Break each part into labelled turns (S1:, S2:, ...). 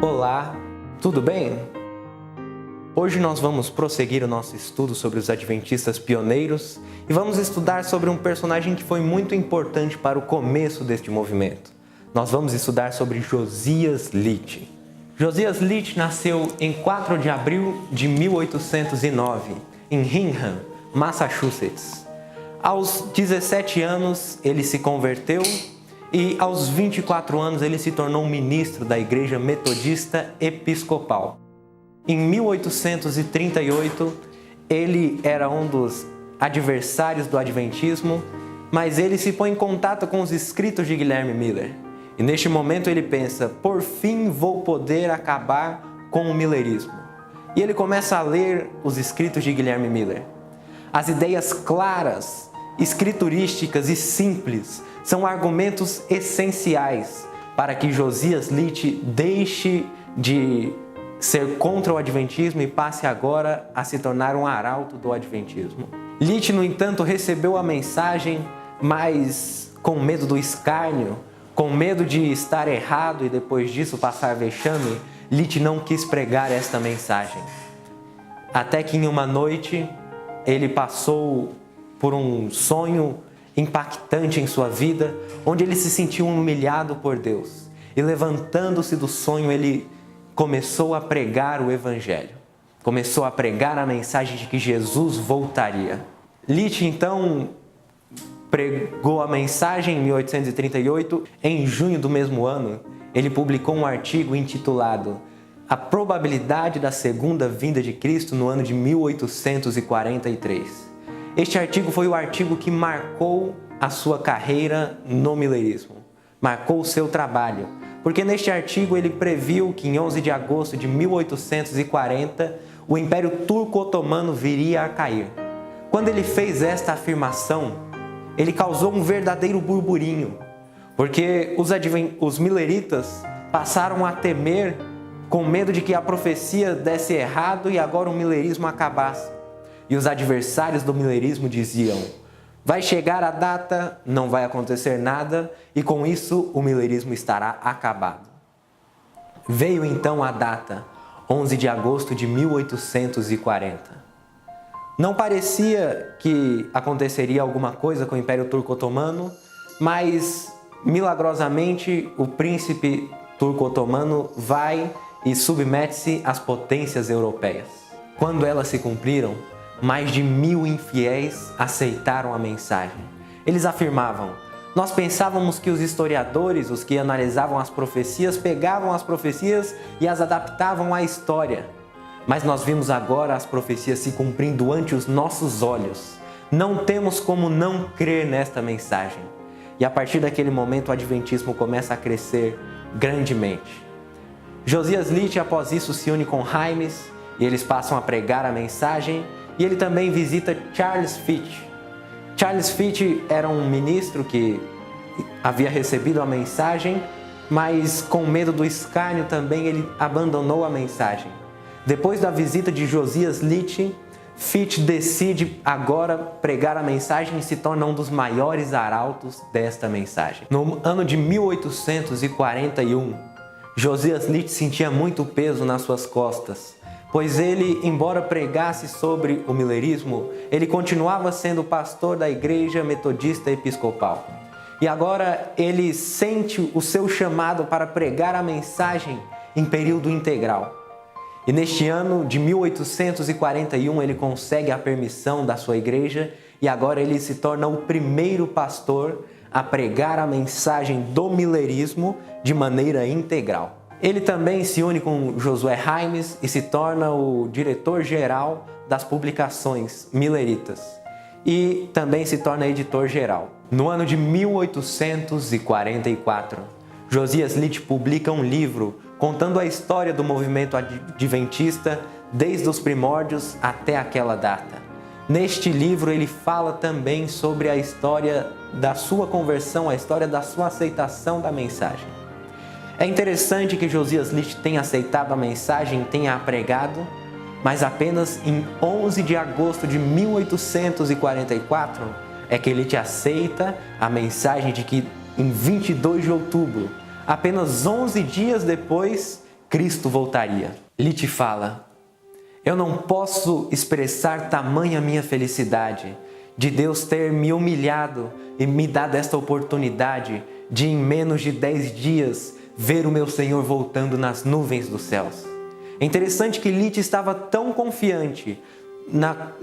S1: Olá, tudo bem? Hoje nós vamos prosseguir o nosso estudo sobre os adventistas pioneiros e vamos estudar sobre um personagem que foi muito importante para o começo deste movimento. Nós vamos estudar sobre Josias Litt. Josias Litt nasceu em 4 de abril de 1809, em Hingham, Massachusetts. Aos 17 anos ele se converteu e aos 24 anos ele se tornou ministro da Igreja Metodista Episcopal. Em 1838 ele era um dos adversários do Adventismo, mas ele se põe em contato com os escritos de Guilherme Miller. E neste momento ele pensa, por fim vou poder acabar com o milerismo. E ele começa a ler os escritos de Guilherme Miller. As ideias claras, escriturísticas e simples são argumentos essenciais para que Josias Litt deixe de ser contra o Adventismo e passe agora a se tornar um arauto do Adventismo. Litt, no entanto, recebeu a mensagem, mas com medo do escárnio, com medo de estar errado e depois disso passar vexame, Litt não quis pregar esta mensagem. Até que em uma noite ele passou por um sonho impactante em sua vida, onde ele se sentiu humilhado por Deus. E levantando-se do sonho, ele começou a pregar o Evangelho. Começou a pregar a mensagem de que Jesus voltaria. Litt, então, pregou a mensagem em 1838. Em junho do mesmo ano, ele publicou um artigo intitulado A Probabilidade da Segunda Vinda de Cristo no ano de 1843. Este artigo foi o artigo que marcou a sua carreira no milerismo, marcou o seu trabalho, porque neste artigo ele previu que em 11 de agosto de 1840 o Império Turco-Otomano viria a cair. Quando ele fez esta afirmação, ele causou um verdadeiro burburinho, porque os mileritas passaram a temer com medo de que a profecia desse errado e agora o milerismo acabasse. E os adversários do milerismo diziam, vai chegar a data, não vai acontecer nada e com isso o milerismo estará acabado. Veio então a data, 11 de agosto de 1840. Não parecia que aconteceria alguma coisa com o Império Turco-Otomano, mas milagrosamente o príncipe turco-otomano vai e submete-se às potências europeias. Quando elas se cumpriram, mais de 1000 infiéis aceitaram a mensagem. Eles afirmavam, nós pensávamos que os historiadores, os que analisavam as profecias, pegavam as profecias e as adaptavam à história. Mas nós vimos agora as profecias se cumprindo ante os nossos olhos. Não temos como não crer nesta mensagem. E a partir daquele momento o Adventismo começa a crescer grandemente. Josias Litt, após isso, se une com Hymes e eles passam a pregar a mensagem. E ele também visita Charles Fitt. Charles Fitt era um ministro que havia recebido a mensagem, mas com medo do escárnio também ele abandonou a mensagem. Depois da visita de Josias Litt, Fitt decide agora pregar a mensagem e se torna um dos maiores arautos desta mensagem. No ano de 1841, Josias Litt sentia muito peso nas suas costas, pois ele, embora pregasse sobre o milerismo, ele continuava sendo pastor da Igreja Metodista Episcopal. E agora ele sente o seu chamado para pregar a mensagem em período integral. E neste ano de 1841 ele consegue a permissão da sua igreja e agora ele se torna o primeiro pastor a pregar a mensagem do milerismo de maneira integral. Ele também se une com Josué Hymes e se torna o diretor-geral das publicações mileritas e também se torna editor-geral. No ano de 1844, Josias Litt publica um livro contando a história do movimento adventista desde os primórdios até aquela data. Neste livro ele fala também sobre a história da sua conversão, a história da sua aceitação da mensagem. É interessante que Josias Litt tenha aceitado a mensagem, tenha a pregado, mas apenas em 11 de agosto de 1844 é que Litt aceita a mensagem de que em 22 de outubro, apenas 11 dias depois Cristo voltaria. Lite fala: eu não posso expressar tamanha minha felicidade de Deus ter me humilhado e me dado esta oportunidade de em menos de 10 dias ver o meu Senhor voltando nas nuvens dos céus. É interessante que Lite estava tão confiante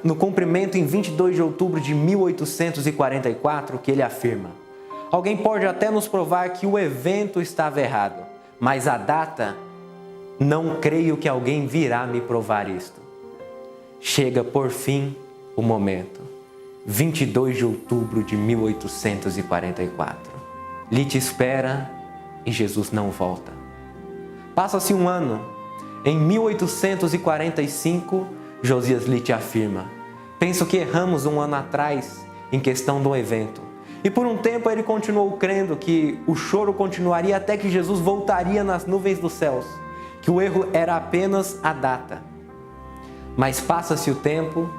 S1: no cumprimento em 22 de outubro de 1844 que ele afirma: alguém pode até nos provar que o evento estava errado, mas a data, não creio que alguém virá me provar isto. Chega por fim o momento. 22 de outubro de 1844. Lite espera e Jesus não volta. Passa-se um ano. Em 1845, Josias Lite afirma: penso que erramos um ano atrás em questão do evento. E por um tempo ele continuou crendo que o choro continuaria até que Jesus voltaria nas nuvens dos céus, que o erro era apenas a data. Mas passa-se o tempo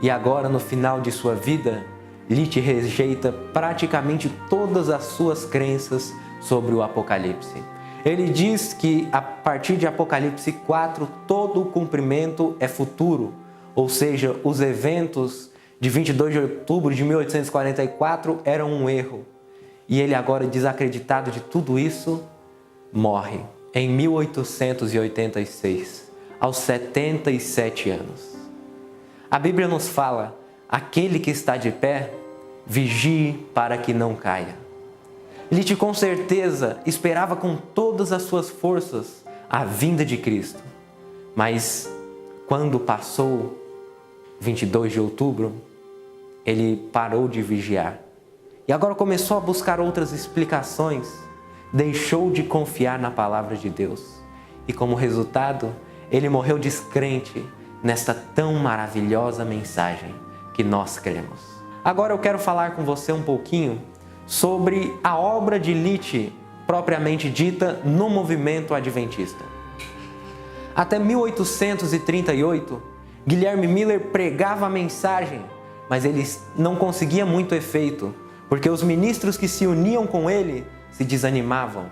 S1: e agora, no final de sua vida, Lite rejeita praticamente todas as suas crenças sobre o Apocalipse. Ele diz que a partir de Apocalipse 4, todo o cumprimento é futuro, ou seja, os eventos de 22 de outubro de 1844 eram um erro. E ele, agora desacreditado de tudo isso, morre em 1886, aos 77 anos. A Bíblia nos fala: aquele que está de pé, vigie para que não caia. Lite com certeza esperava com todas as suas forças a vinda de Cristo. Mas quando passou 22 de outubro, ele parou de vigiar. E agora começou a buscar outras explicações. Deixou de confiar na palavra de Deus. E como resultado, ele morreu descrente nesta tão maravilhosa mensagem que nós cremos. Agora eu quero falar com você um pouquinho sobre a obra de Lite, propriamente dita, no movimento adventista. Até 1838, Guilherme Miller pregava a mensagem, mas ele não conseguia muito efeito, porque os ministros que se uniam com ele se desanimavam.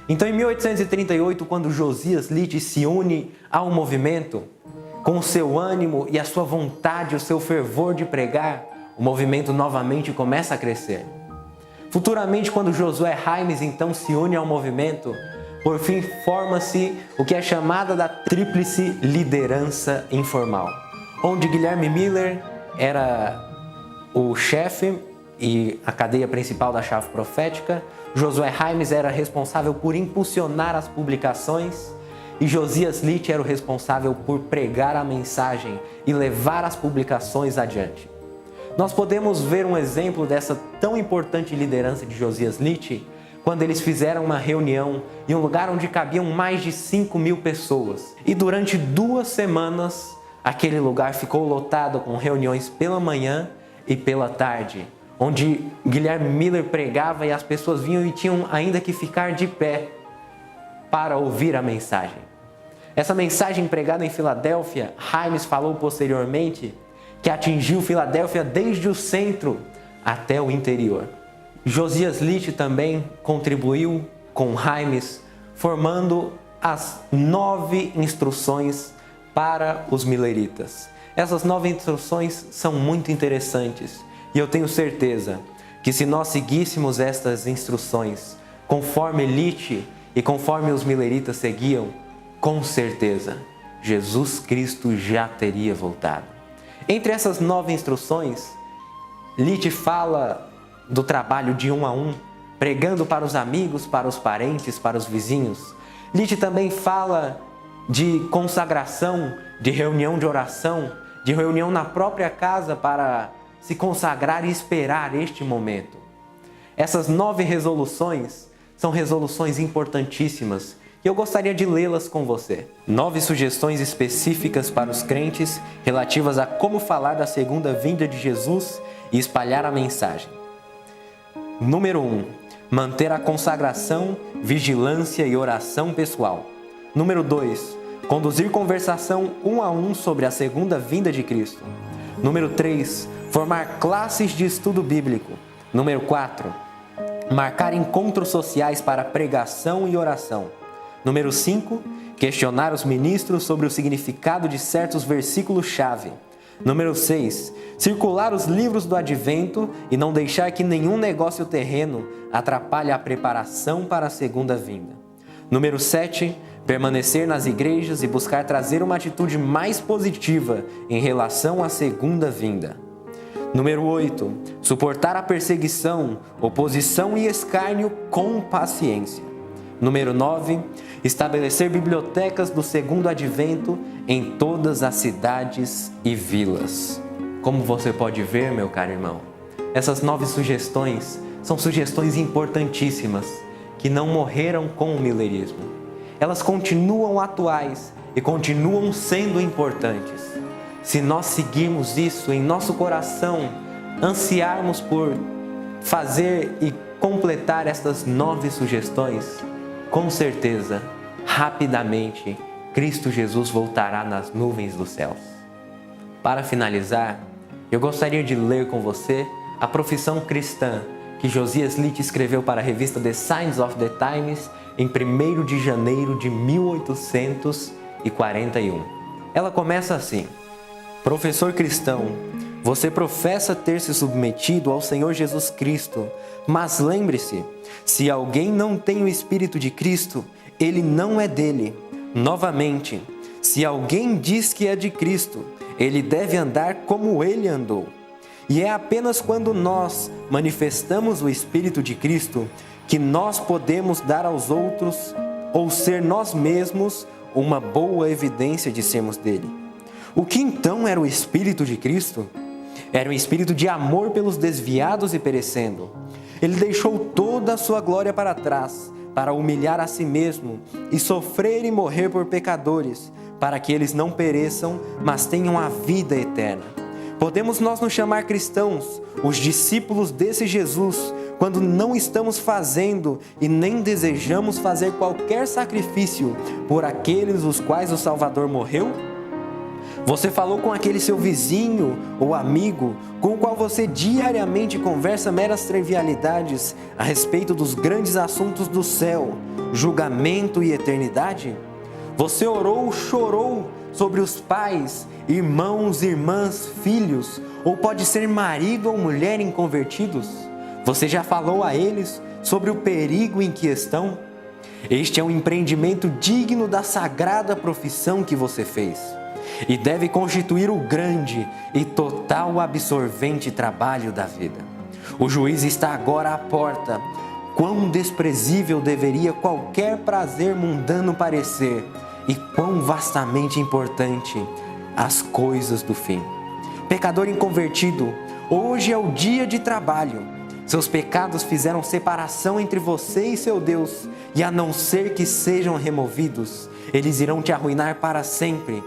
S1: Então, em 1838, quando Josias Lite se une ao movimento, com o seu ânimo e a sua vontade, o seu fervor de pregar, o movimento novamente começa a crescer. Futuramente, quando Josué Raimes então se une ao movimento, por fim forma-se o que é chamada da Tríplice Liderança Informal, onde Guilherme Miller era o chefe e a cadeia principal da chave profética, Josué Raimes era responsável por impulsionar as publicações e Josias Lite era o responsável por pregar a mensagem e levar as publicações adiante. Nós podemos ver um exemplo dessa tão importante liderança de Josias Lite quando eles fizeram uma reunião em um lugar onde cabiam mais de 5.000 pessoas. E durante 2 semanas, aquele lugar ficou lotado com reuniões pela manhã e pela tarde, onde Guilherme Miller pregava e as pessoas vinham e tinham ainda que ficar de pé para ouvir a mensagem. Essa mensagem pregada em Filadélfia, Raimes falou posteriormente que atingiu Filadélfia desde o centro até o interior. Josias Lite também contribuiu com Raimes, formando as 9 instruções para os mileritas. Essas 9 instruções são muito interessantes e eu tenho certeza que se nós seguíssemos estas instruções conforme Lite e conforme os mileritas seguiam, com certeza Jesus Cristo já teria voltado. Entre essas 9 instruções, Lite fala do trabalho de 1 a 1, pregando para os amigos, para os parentes, para os vizinhos. Lite também fala de consagração, de reunião de oração, de reunião na própria casa para se consagrar e esperar este momento. Essas 9 resoluções são resoluções importantíssimas e eu gostaria de lê-las com você. 9 sugestões específicas para os crentes relativas a como falar da segunda vinda de Jesus e espalhar a mensagem. Número 1. Manter a consagração, vigilância e oração pessoal. Número 2. Conduzir conversação 1 a 1 sobre a segunda vinda de Cristo. Número 3. Formar classes de estudo bíblico. Número 4. Marcar encontros sociais para pregação e oração. Número 5. questionar os ministros sobre o significado de certos versículos-chave. Número 6. Circular os livros do advento e não deixar que nenhum negócio terreno atrapalhe a preparação para a segunda vinda. Número 7. Permanecer nas igrejas e buscar trazer uma atitude mais positiva em relação à segunda vinda. Número 8. Suportar a perseguição, oposição e escárnio com paciência. Número 9. Estabelecer bibliotecas do segundo advento em todas as cidades e vilas. Como você pode ver, meu caro irmão, essas 9 sugestões são sugestões importantíssimas que não morreram com o milenismo. Elas continuam atuais e continuam sendo importantes. Se nós seguirmos isso em nosso coração, ansiarmos por fazer e completar estas 9 sugestões, com certeza, rapidamente, Cristo Jesus voltará nas nuvens dos céus. Para finalizar, eu gostaria de ler com você a profissão cristã que Josias Litch escreveu para a revista The Signs of the Times em 1º de janeiro de 1841. Ela começa assim: Professor cristão, você professa ter se submetido ao Senhor Jesus Cristo, mas lembre-se, se alguém não tem o Espírito de Cristo, ele não é dele. Novamente, se alguém diz que é de Cristo, ele deve andar como ele andou. E é apenas quando nós manifestamos o Espírito de Cristo que nós podemos dar aos outros, ou ser nós mesmos, uma boa evidência de sermos dele. O que então era o Espírito de Cristo? Era um espírito de amor pelos desviados e perecendo. Ele deixou toda a sua glória para trás, para humilhar a si mesmo e sofrer e morrer por pecadores, para que eles não pereçam, mas tenham a vida eterna. Podemos nós nos chamar cristãos, os discípulos desse Jesus, quando não estamos fazendo e nem desejamos fazer qualquer sacrifício por aqueles os quais o Salvador morreu? Você falou com aquele seu vizinho ou amigo com o qual você diariamente conversa meras trivialidades a respeito dos grandes assuntos do céu, julgamento e eternidade? Você orou, chorou sobre os pais, irmãos, irmãs, filhos, ou pode ser marido ou mulher inconvertidos? Você já falou a eles sobre o perigo em que estão? Este é um empreendimento digno da sagrada profissão que você fez e deve constituir o grande e total absorvente trabalho da vida. O juiz está agora à porta. Quão desprezível deveria qualquer prazer mundano parecer e quão vastamente importante as coisas do fim. Pecador inconvertido, hoje é o dia de trabalho. Seus pecados fizeram separação entre você e seu Deus, e a não ser que sejam removidos, eles irão te arruinar para sempre.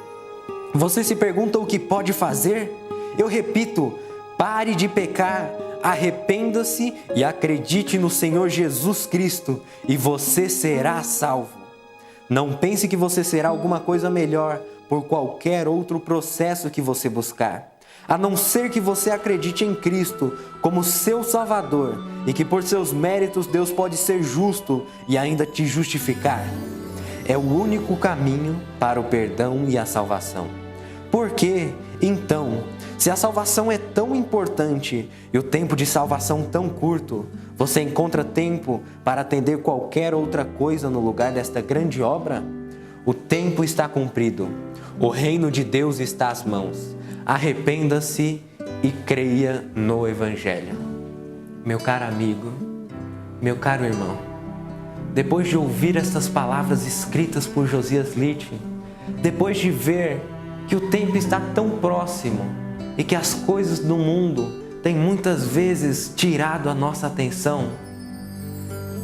S1: Você se pergunta o que pode fazer? Eu repito, pare de pecar, arrependa-se e acredite no Senhor Jesus Cristo, e você será salvo. Não pense que você será alguma coisa melhor por qualquer outro processo que você buscar, a não ser que você acredite em Cristo como seu Salvador e que por seus méritos Deus pode ser justo e ainda te justificar. É o único caminho para o perdão e a salvação. Por quê, então, se a salvação é tão importante e o tempo de salvação tão curto, você encontra tempo para atender qualquer outra coisa no lugar desta grande obra? O tempo está cumprido. O reino de Deus está às mãos. Arrependa-se e creia no Evangelho. Meu caro amigo, meu caro irmão, depois de ouvir estas palavras escritas por Josias Litch, depois de ver que o tempo está tão próximo e que as coisas do mundo têm muitas vezes tirado a nossa atenção,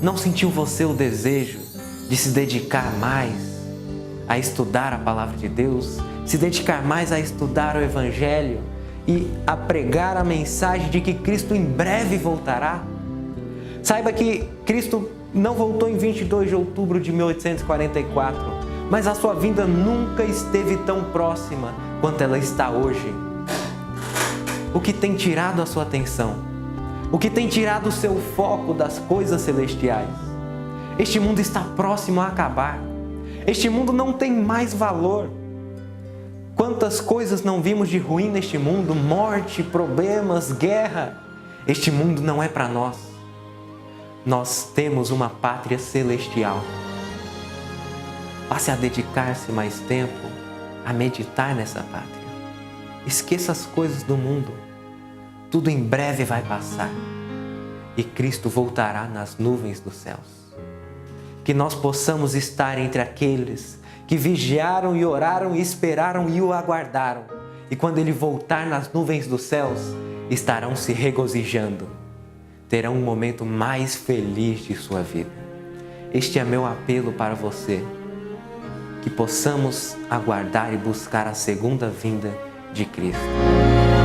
S1: não sentiu você o desejo de se dedicar mais a estudar a Palavra de Deus, se dedicar mais a estudar o Evangelho e a pregar a mensagem de que Cristo em breve voltará? Saiba que Cristo não voltou em 22 de outubro de 1844, mas a sua vinda nunca esteve tão próxima quanto ela está hoje. O que tem tirado a sua atenção? O que tem tirado o seu foco das coisas celestiais? Este mundo está próximo a acabar. Este mundo não tem mais valor. Quantas coisas não vimos de ruim neste mundo? Morte, problemas, guerra. Este mundo não é para nós. Nós temos uma pátria celestial. Passe a dedicar-se mais tempo a meditar nessa pátria. Esqueça as coisas do mundo. Tudo em breve vai passar. E Cristo voltará nas nuvens dos céus. Que nós possamos estar entre aqueles que vigiaram e oraram e esperaram e o aguardaram. E quando Ele voltar nas nuvens dos céus, estarão se regozijando. Terão um momento mais feliz de sua vida. Este é meu apelo para você. Que possamos aguardar e buscar a segunda vinda de Cristo.